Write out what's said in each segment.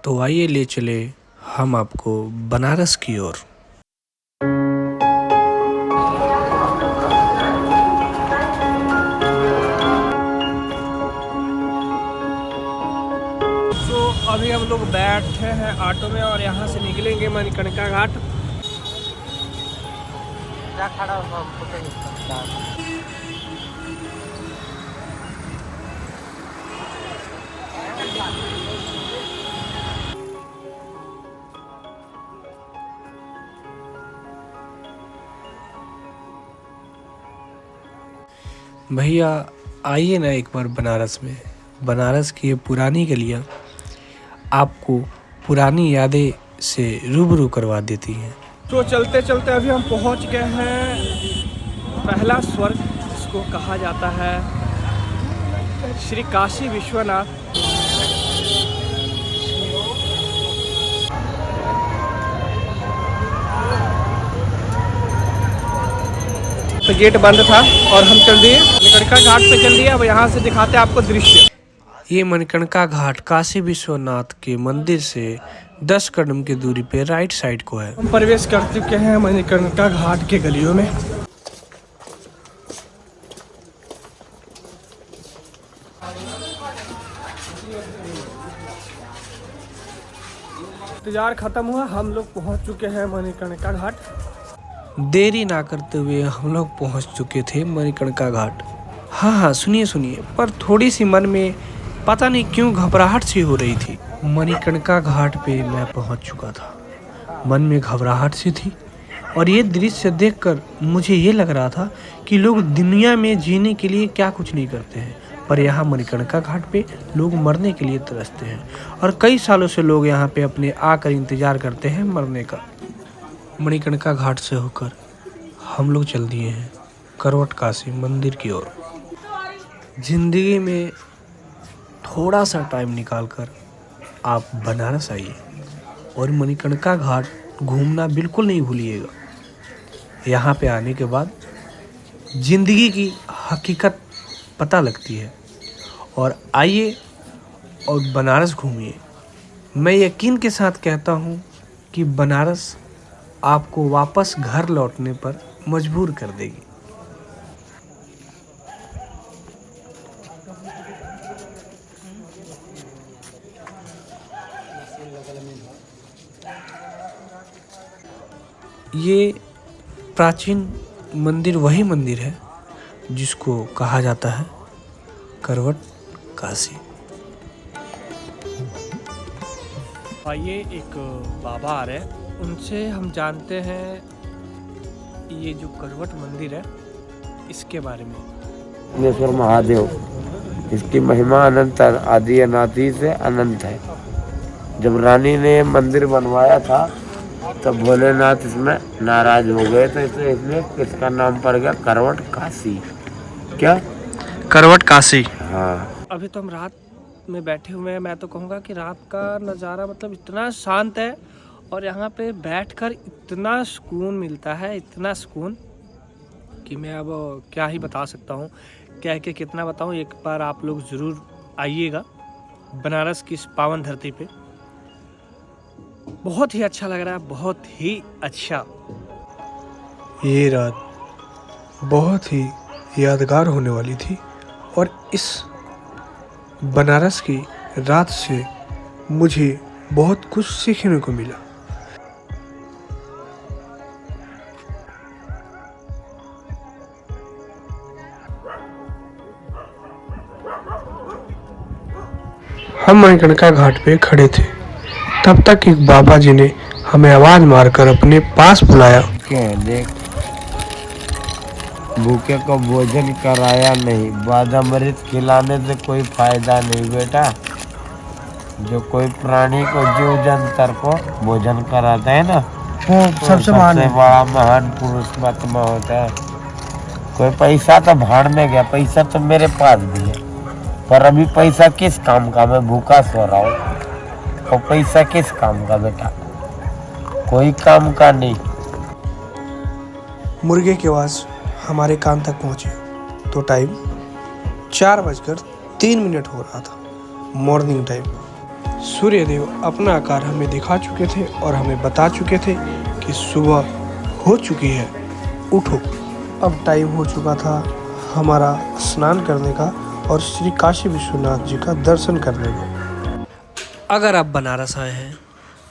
तो आइए ले चले हम आपको बनारस की ओर। तो अभी हम लोग बैठे हैं ऑटो में और यहाँ से निकलेंगे मणिकर्णिका घाट। भैया आइए ना एक बार बनारस में। बनारस की ये पुरानी गलियाँ आपको पुरानी यादें से रूबरू करवा देती हैं। तो चलते चलते अभी हम पहुंच गए हैं पहला स्वर्ग, जिसको कहा जाता है श्री काशी विश्वनाथ। तो गेट बंद था और हम चल दिए मणिकर्णिका घाट पे चल दिए। अब यहाँ से दिखाते हैं आपको दृश्य। ये मणिकर्णिका घाट काशी विश्वनाथ के मंदिर से 10 कदम की दूरी पे राइट साइड को है। हम प्रवेश कर चुके हैं मणिकर्णिका घाट के गलियों में। इंतजार खत्म हुआ, हम लोग पहुंच चुके हैं मणिकर्णिका घाट। देरी ना करते हुए हम लोग पहुंच चुके थे मणिकर्णिका घाट। हाँ सुनिए, पर थोड़ी सी मन में पता नहीं क्यों घबराहट सी हो रही थी। मणिकर्णिका घाट पे मैं पहुंच चुका था, मन में घबराहट सी थी और ये दृश्य देखकर मुझे ये लग रहा था कि लोग दुनिया में जीने के लिए क्या कुछ नहीं करते हैं, पर यहाँ मणिकर्णिका घाट पे लोग मरने के लिए तरसते हैं और कई सालों से लोग यहाँ पे अपने आकर इंतजार करते हैं मरने का। मणिकर्णिका घाट से होकर हम लोग चल दिए हैं करवट काशी मंदिर की ओर। जिंदगी में थोड़ा सा टाइम निकालकर आप बनारस आइए और मणिकर्णिका घाट घूमना बिल्कुल नहीं भूलिएगा। यहाँ पे आने के बाद जिंदगी की हकीकत पता लगती है। और आइए और बनारस घूमिए। मैं यकीन के साथ कहता हूँ कि बनारस आपको वापस घर लौटने पर मजबूर कर देगी। ये प्राचीन मंदिर वही मंदिर है जिसको कहा जाता है करवट काशी। ये एक बाबा आ रहे हैं, उनसे हम जानते हैं ये जो करवट मंदिर है इसके बारे में। सिद्धेश्वर महादेव, इसकी महिमा अनंत आदि अनादि से अनंत है। जब रानी ने मंदिर बनवाया था तब भोलेनाथ इसमें नाराज हो गए थे, तो इसलिए किसका नाम पड़ गया करवट काशी। क्या करवट काशी। हाँ। अभी तो हम रात में बैठे हुए हैं। मैं तो कहूँगा कि रात का नज़ारा मतलब इतना शांत है और यहाँ पे बैठकर इतना सुकून मिलता है, इतना सुकून कि मैं अब क्या ही बता सकता हूँ, कह के कितना बताऊँ। एक बार आप लोग ज़रूर आइएगा बनारस की इस पावन धरती पे। बहुत ही अच्छा लग रहा है, बहुत ही अच्छा। ये रात बहुत ही यादगार होने वाली थी और इस बनारस की रात से मुझे बहुत कुछ सीखने को मिला। हम मणिकर्णिका घाट पे खड़े थे, तब तक एक बाबा जी ने हमें आवाज मारकर अपने पास बुलाया। देख, भूखे को भोजन कराया नहीं, बादामृत खिलाने से कोई फायदा नहीं बेटा। जो कोई प्राणी को, जीव जंतर को भोजन कराता है ना, तो सबसे बड़ा महान पुरुष महात्मा होता है। कोई पैसा तो भाड़ में गया, पैसा तो मेरे पास भी है, पर अभी पैसा किस काम का? मैं भूखा सो रहा हूँ, और पैसा किस काम का बेटा? कोई काम का नहीं। मुर्गे की आवाज़ हमारे कान तक पहुँची तो टाइम 4:03 हो रहा था, मॉर्निंग टाइम। सूर्यदेव अपना आकार हमें दिखा चुके थे और हमें बता चुके थे कि सुबह हो चुकी है, उठो। अब टाइम हो चुका था हमारा स्नान करने का और श्री काशी विश्वनाथ जी का दर्शन करने का। अगर आप बनारस आए हैं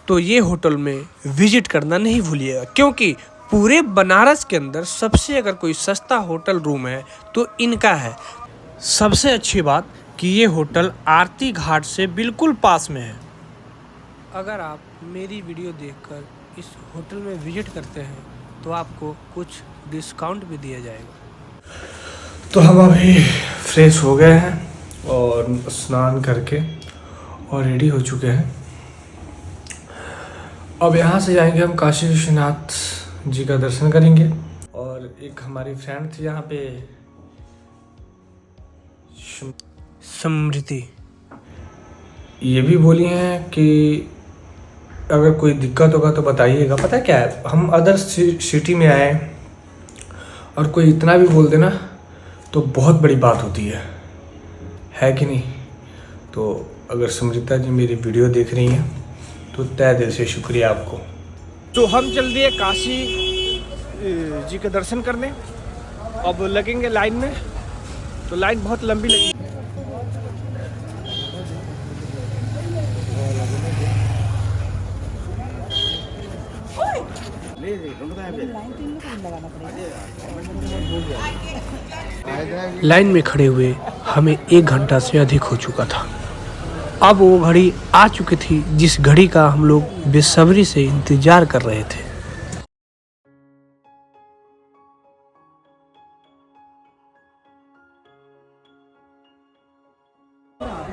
तो ये होटल में विजिट करना नहीं भूलिएगा, क्योंकि पूरे बनारस के अंदर सबसे अगर कोई सस्ता होटल रूम है तो इनका है। सबसे अच्छी बात कि ये होटल आरती घाट से बिल्कुल पास में है। अगर आप मेरी वीडियो देखकर इस होटल में विजिट करते हैं तो आपको कुछ डिस्काउंट भी दिया जाएगा। तो हम अभी फ्रेश हो गए हैं और स्नान करके और रेडी हो चुके हैं। अब यहाँ से जाएंगे हम काशी विश्वनाथ जी का दर्शन करेंगे। और एक हमारी फ्रेंड थी यहाँ पे, समृति, ये भी बोली हैं कि अगर कोई दिक्कत होगा तो बताइएगा। पता है क्या है, हम अदर सिटी में आए और कोई इतना भी बोल देना तो बहुत बड़ी बात होती है कि नहीं। तो अगर समृता जी मेरी वीडियो देख रही हैं तो तहे दिल से शुक्रिया आपको। तो हम चल दिए काशी जी के दर्शन करने। अब लगेंगे लाइन में, तो लाइन बहुत लंबी लगी। लाइन में खड़े हुए हमें 1 घंटा से अधिक हो चुका था। अब वो घड़ी आ चुकी थी जिस घड़ी का हम लोग बेसब्री से इंतजार कर रहे थे।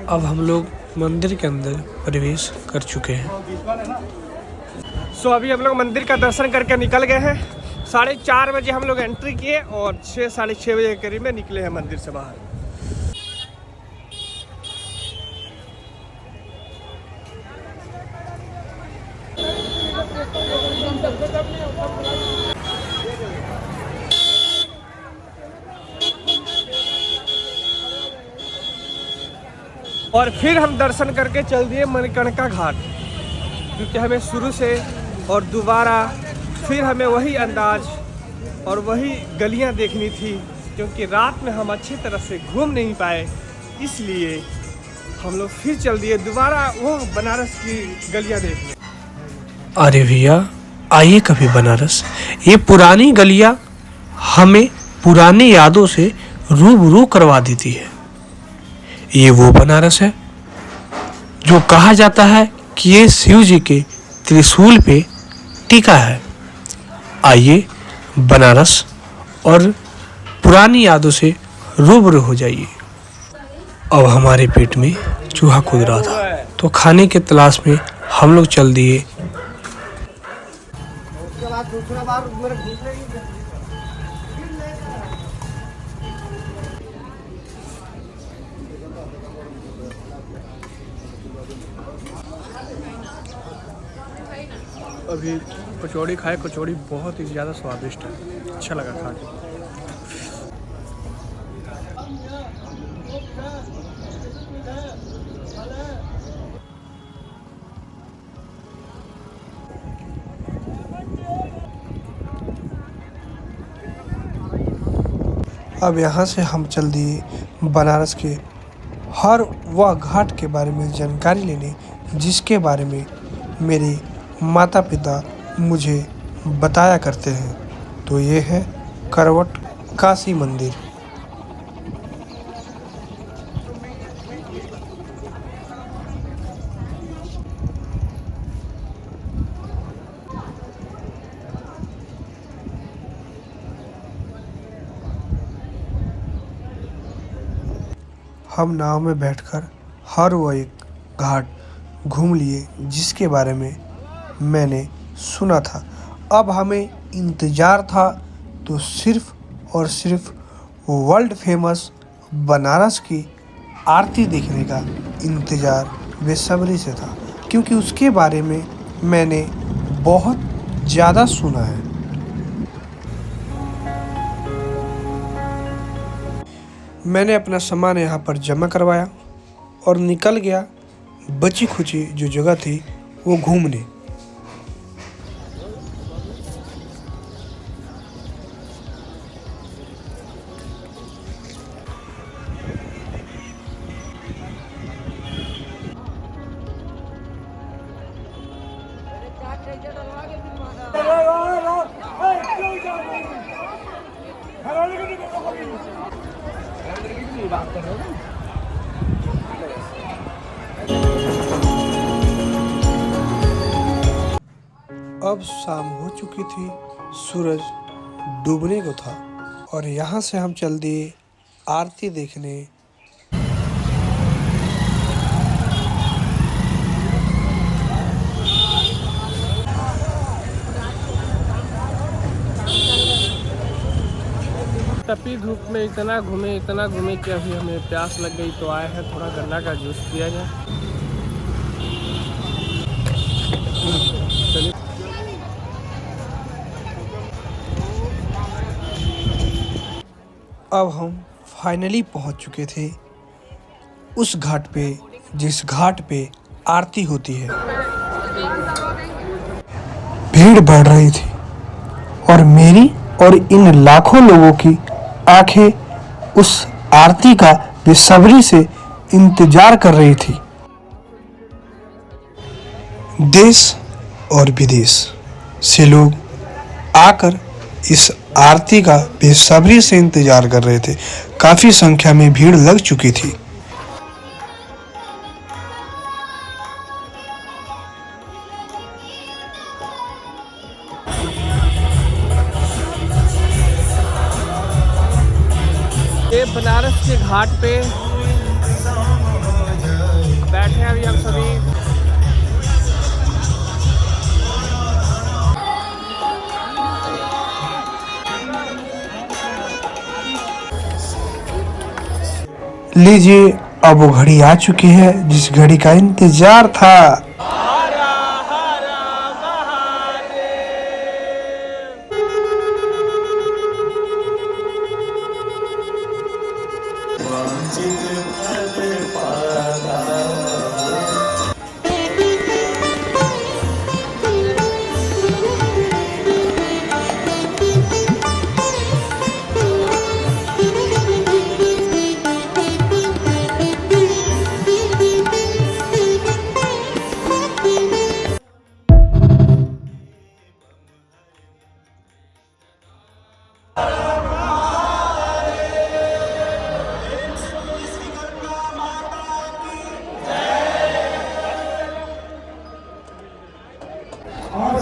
अब हम लोग मंदिर के अंदर प्रवेश कर चुके हैं। सो अभी हम लोग मंदिर का दर्शन करके निकल गए हैं। 4:30 बजे हम लोग एंट्री किए और 6 साढ़े 6 बजे के करीब में निकले हैं मंदिर से बाहर। और फिर हम दर्शन करके चल दिए मणिकर्णिका घाट, क्योंकि हमें शुरू से और दोबारा फिर हमें वही अंदाज और वही गलियां देखनी थी, क्योंकि रात में हम अच्छी तरह से घूम नहीं पाए। इसलिए हम लोग फिर चल दिए दोबारा वो बनारस की गलियां देखने। अरे भैया आइए कभी बनारस, ये पुरानी गलियां हमें पुरानी यादों से रूबरू करवा देती है। ये वो बनारस है जो कहा जाता है कि ये शिव जी के त्रिशूल पे टिका है। आइए बनारस और पुरानी यादों से रूबरू हो जाइए। अब हमारे पेट में चूहा कूद रहा था तो खाने के तलाश में हम लोग चल दिए। अभी कचौड़ी खाए, कचौड़ी बहुत ही ज़्यादा स्वादिष्ट है, अच्छा लगा खा के। अब यहाँ से हम चल दिए बनारस के हर वह घाट के बारे में जानकारी लेने जिसके बारे में मेरे माता पिता मुझे बताया करते हैं। तो ये है करवट काशी मंदिर। हम नाव में बैठकर हर वो एक घाट घूम लिए जिसके बारे में मैंने सुना था। अब हमें इंतज़ार था तो सिर्फ़ और सिर्फ वर्ल्ड फेमस बनारस की आरती देखने का इंतज़ार बेसब्री से था, क्योंकि उसके बारे में मैंने बहुत ज़्यादा सुना है। मैंने अपना सामान यहाँ पर जमा करवाया और निकल गया बची खुची जो जगह थी वो घूमने। अब शाम हो चुकी थी, सूरज डूबने को था और यहाँ से हम चल दिए आरती देखने। तपी धूप में इतना घूमे कि अभी हमें प्यास लग गई, तो आए हैं थोड़ा गन्ना का जूस पिया जाए। चलिए। अब हम फाइनली पहुंच चुके थे उस घाट पे जिस घाट पे आरती होती है। भीड़ बढ़ रही थी और मेरी और इन लाखों लोगों की आंखें उस आरती का बेसब्री से इंतजार कर रही थी। देश और विदेश से लोग आकर इस आरती का बेसब्री से इंतजार कर रहे थे। काफी संख्या में भीड़ लग चुकी थी। ये बनारस के घाट पे बैठे हैं अभी हम सभी। लीजिए, अब वो घड़ी आ चुकी है जिस घड़ी का इंतजार था।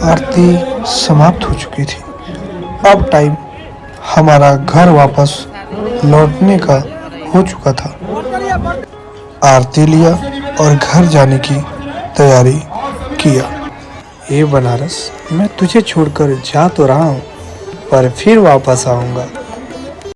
आरती समाप्त हो चुकी थी। अब टाइम हमारा घर वापस लौटने का हो चुका था। आरती लिया और घर जाने की तैयारी किया। ये बनारस, मैं तुझे छोड़कर जा तो रहा हूँ पर फिर वापस आऊँगा।